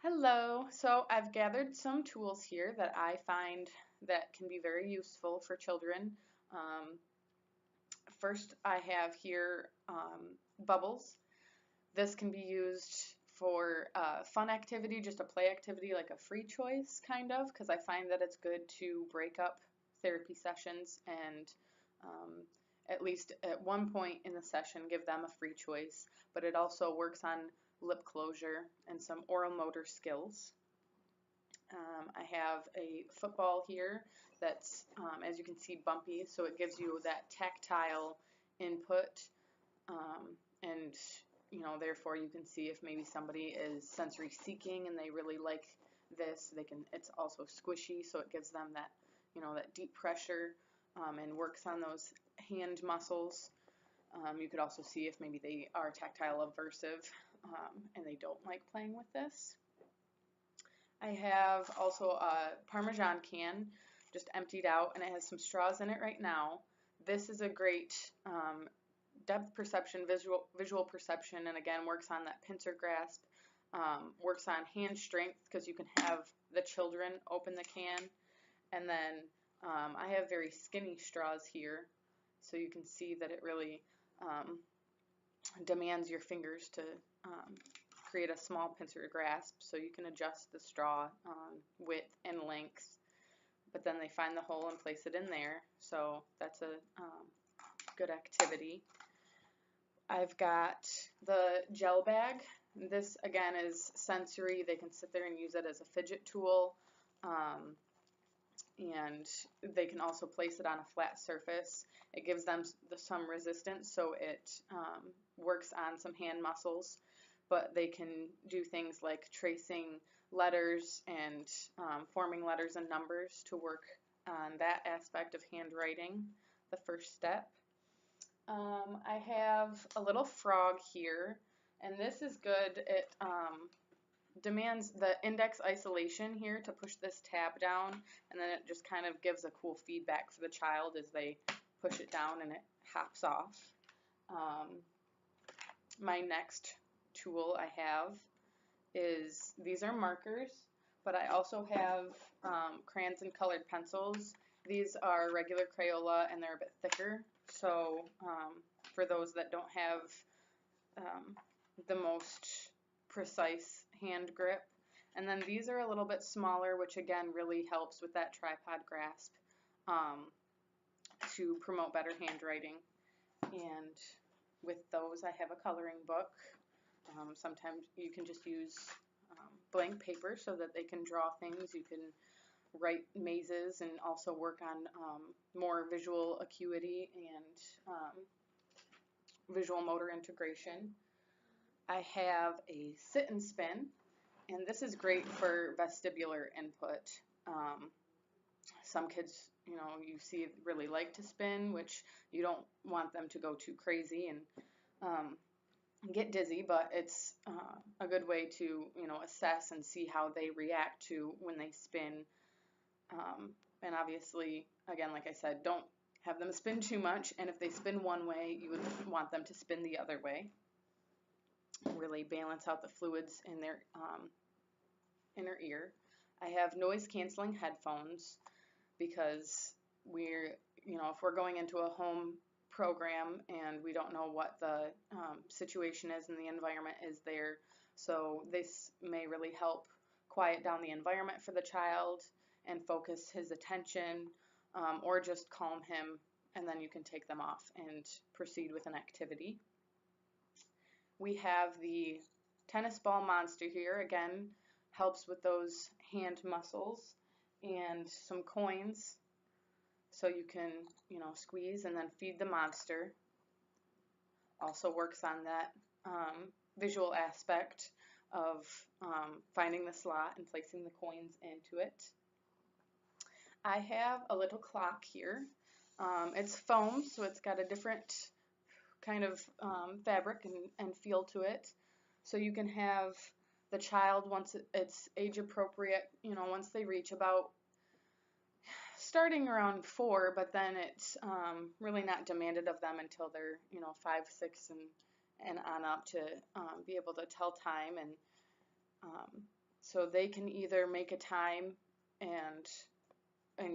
Hello. So I've gathered some tools here that I find that can be very useful for children. Um, First, I have here bubbles. This can be used for fun activity, just a play activity like a free choice kind of, because I find that it's good to break up therapy sessions and at least at one point in the session give them a free choice, but it also works on lip closure and some oral motor skills. I have a football here that's, as you can see, bumpy, so it gives you that tactile input, and therefore you can see if maybe somebody is sensory seeking and they really like this. It's also squishy, so it gives them that, that deep pressure, and works on those hand muscles. You could also see if maybe they are tactile aversive, and they don't like playing with this. I have also a Parmesan can just emptied out, and it has some straws in it right now. This is a great depth perception, visual perception, and again works on that pincer grasp, works on hand strength because you can have the children open the can. And then I have very skinny straws here, so you can see that it really demands your fingers to create a small pincer grasp, so you can adjust the straw width and length, but then they find the hole and place it in there, so that's a good activity. I've got the gel bag. This again is sensory. They can sit there and use it as a fidget tool, and they can also place it on a flat surface. It gives them some resistance, so it works on some hand muscles, but they can do things like tracing letters and forming letters and numbers to work on that aspect of handwriting, the first step. I have a little frog here, and this is good. It demands the index isolation here to push this tab down, and then it just kind of gives a cool feedback for the child as they push it down and it hops off. My next tool I have is, these are markers, but I also have crayons and colored pencils. These are regular Crayola and they're a bit thicker, so for those that don't have the most precise hand grip. And then these are a little bit smaller, which again really helps with that tripod grasp, to promote better handwriting. And with those I have a coloring book. Sometimes you can just use blank paper so that they can draw things. You can write mazes and also work on more visual acuity and visual motor integration. I have a sit and spin, and this is great for vestibular input. Some kids, you see really like to spin, which you don't want them to go too crazy and get dizzy, but it's a good way to, assess and see how they react to when they spin. And obviously, again, like I said, don't have them spin too much, and if they spin one way, you would want them to spin the other way. Really balance out the fluids in their inner ear. I have noise canceling headphones because if we're going into a home program and we don't know what the situation is and the environment is there, so this may really help quiet down the environment for the child and focus his attention, or just calm him, and then you can take them off and proceed with an activity. We have the tennis ball monster here, again, helps with those hand muscles, and some coins so you can, squeeze and then feed the monster. Also works on that visual aspect of finding the slot and placing the coins into it. I have a little clock here. It's foam, so it's got a different kind of fabric and feel to it. So you can have the child, once it's age appropriate, once they reach about starting around 4, but then it's really not demanded of them until they're 5, 6, and on up to be able to tell time and So they can either make a time and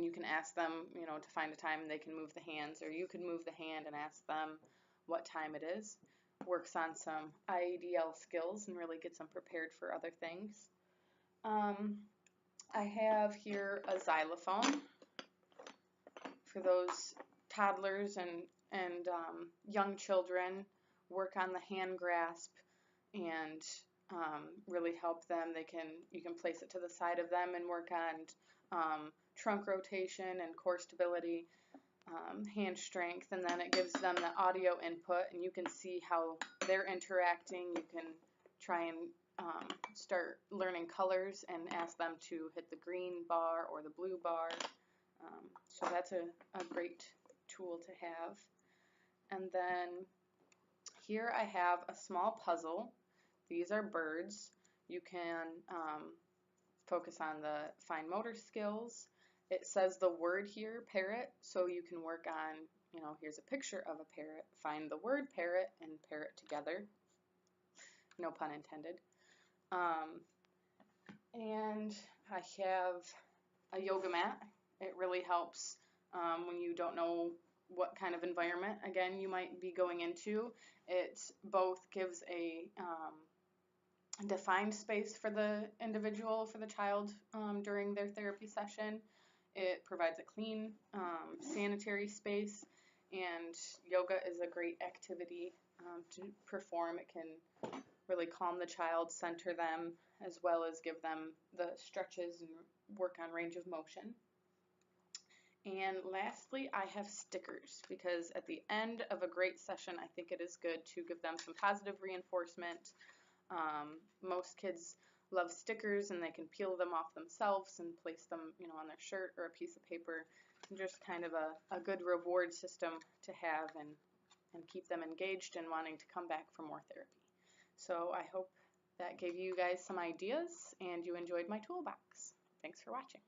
you can ask them, to find a time, and they can move the hands, or you can move the hand and ask them what time it is. Works on some IADL skills and really gets them prepared for other things. I have here a xylophone for those toddlers and young children. Work on the hand grasp and really help them. You can place it to the side of them and work on trunk rotation and core stability, hand strength, and then it gives them the audio input, and you can see how they're interacting. You can try and start learning colors and ask them to hit the green bar or the blue bar. So that's a great tool to have. And then here I have a small puzzle. These are birds. You can focus on the fine motor skills. It says the word here, parrot, so you can work on, here's a picture of a parrot. Find the word parrot and parrot together. No pun intended. And I have a yoga mat. It really helps when you don't know what kind of environment, again, you might be going into. It both gives a defined space for the individual, for the child during their therapy session. It provides a clean, sanitary space, and yoga is a great activity to perform. It can really calm the child, center them, as well as give them the stretches and work on range of motion. And lastly, I have stickers, because at the end of a great session, I think it is good to give them some positive reinforcement. Most kids love stickers, and they can peel them off themselves and place them, on their shirt or a piece of paper. And just kind of a good reward system to have and keep them engaged and wanting to come back for more therapy. So I hope that gave you guys some ideas and you enjoyed my toolbox. Thanks for watching.